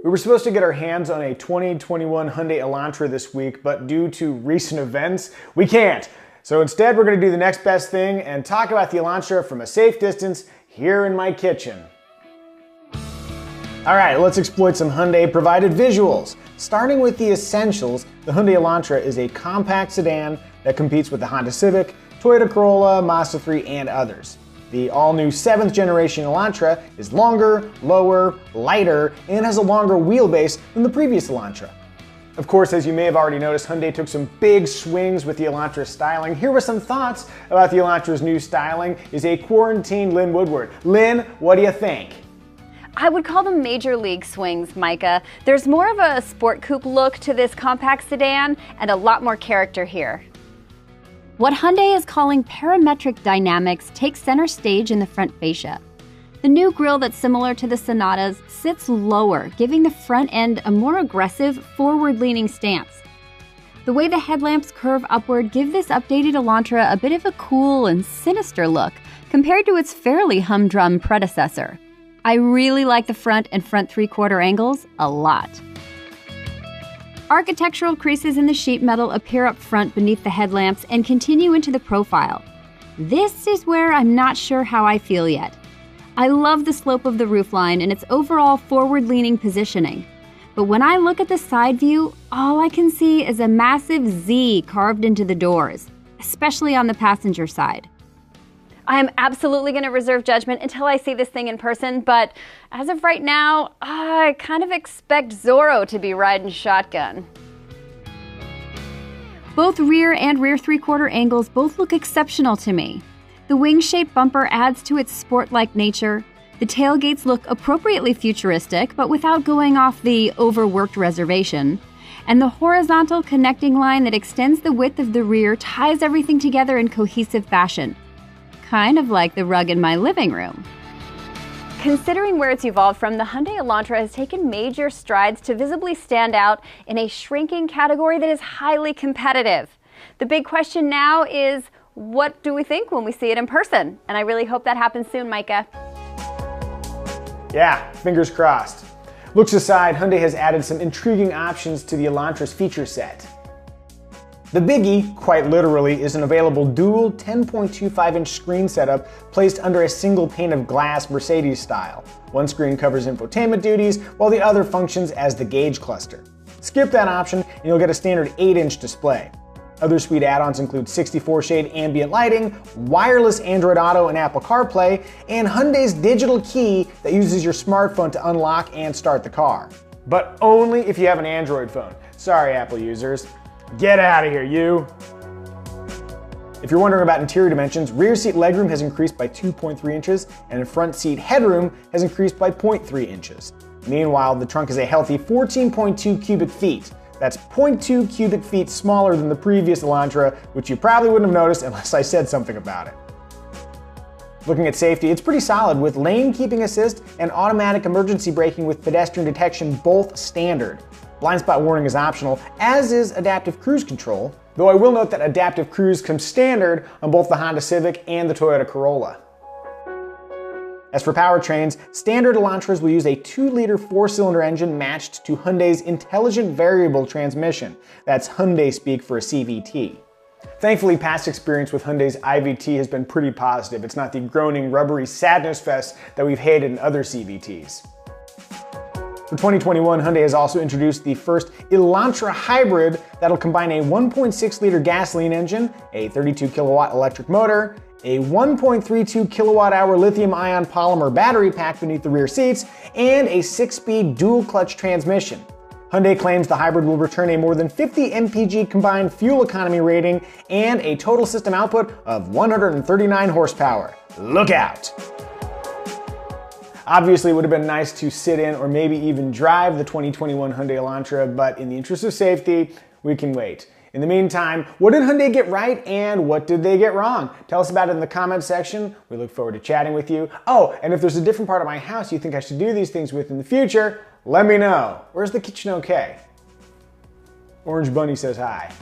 We were supposed to get our hands on a 2021 Hyundai Elantra this week, but due to recent events, we can't. So instead, we're going to do the next best thing and talk about the Elantra from a safe distance here in my kitchen. All right, let's exploit some Hyundai-provided visuals. Starting with the essentials, the Hyundai Elantra is a compact sedan that competes with the Honda Civic, Toyota Corolla, Mazda 3, and others. The all-new 7th generation Elantra is longer, lower, lighter, and has a longer wheelbase than the previous Elantra. Of course, as you may have already noticed, Hyundai took some big swings with the Elantra's styling. Here were some thoughts about the Elantra's new styling is a quarantined Lynn Woodward. Lynn, what do you think? I would call them major league swings, Micah. There's more of a sport coupe look to this compact sedan and a lot more character here. What Hyundai is calling parametric dynamics takes center stage in the front fascia. The new grille that's similar to the Sonatas sits lower, giving the front end a more aggressive, forward-leaning stance. The way the headlamps curve upward give this updated Elantra a bit of a cool and sinister look compared to its fairly humdrum predecessor. I really like the front and front three-quarter angles a lot. Architectural creases in the sheet metal appear up front beneath the headlamps and continue into the profile. This is where I'm not sure how I feel yet. I love the slope of the roofline and its overall forward-leaning positioning. But when I look at the side view, all I can see is a massive Z carved into the doors, especially on the passenger side. I am absolutely going to reserve judgment until I see this thing in person, but as of right now, I kind of expect Zorro to be riding shotgun. Both rear and rear three-quarter angles both look exceptional to me. The wing-shaped bumper adds to its sport-like nature. The tailgates look appropriately futuristic, but without going off the overworked reservation. And the horizontal connecting line that extends the width of the rear ties everything together in cohesive fashion. Kind of like the rug in my living room. Considering where it's evolved from, the Hyundai Elantra has taken major strides to visibly stand out in a shrinking category that is highly competitive. The big question now is, what do we think when we see it in person? And I really hope that happens soon, Micah. Yeah, fingers crossed. Looks aside, Hyundai has added some intriguing options to the Elantra's feature set. The biggie, quite literally, is an available dual 10.25-inch screen setup placed under a single pane of glass Mercedes style. One screen covers infotainment duties, while the other functions as the gauge cluster. Skip that option and you'll get a standard 8-inch display. Other sweet add-ons include 64-shade ambient lighting, wireless Android Auto and Apple CarPlay, and Hyundai's digital key that uses your smartphone to unlock and start the car. But only if you have an Android phone. Sorry, Apple users. Get out of here, you! If you're wondering about interior dimensions, rear seat legroom has increased by 2.3 inches and front seat headroom has increased by 0.3 inches. Meanwhile, the trunk is a healthy 14.2 cubic feet. That's 0.2 cubic feet smaller than the previous Elantra, which you probably wouldn't have noticed unless I said something about it. Looking at safety, it's pretty solid with lane keeping assist and automatic emergency braking with pedestrian detection both standard. Blind spot warning is optional, as is adaptive cruise control, though I will note that adaptive cruise comes standard on both the Honda Civic and the Toyota Corolla. As for powertrains, standard Elantras will use a 2-liter 4-cylinder engine matched to Hyundai's intelligent variable transmission. That's Hyundai speak for a CVT. Thankfully, past experience with Hyundai's IVT has been pretty positive. It's not the groaning, rubbery sadness fest that we've hated in other CVTs. For 2021, Hyundai has also introduced the first Elantra hybrid that'll combine a 1.6-liter gasoline engine, a 32-kilowatt electric motor, a 1.32 kilowatt-hour lithium-ion polymer battery pack beneath the rear seats, and a 6-speed dual-clutch transmission. Hyundai claims the hybrid will return a more than 50 mpg combined fuel economy rating and a total system output of 139 horsepower. Look out! Obviously, it would have been nice to sit in or maybe even drive the 2021 Hyundai Elantra, but in the interest of safety, we can wait. In the meantime, what did Hyundai get right and what did they get wrong? Tell us about it in the comments section. We look forward to chatting with you. Oh, and if there's a different part of my house you think I should do these things with in the future, let me know. Where's the kitchen okay? Orange Bunny says hi.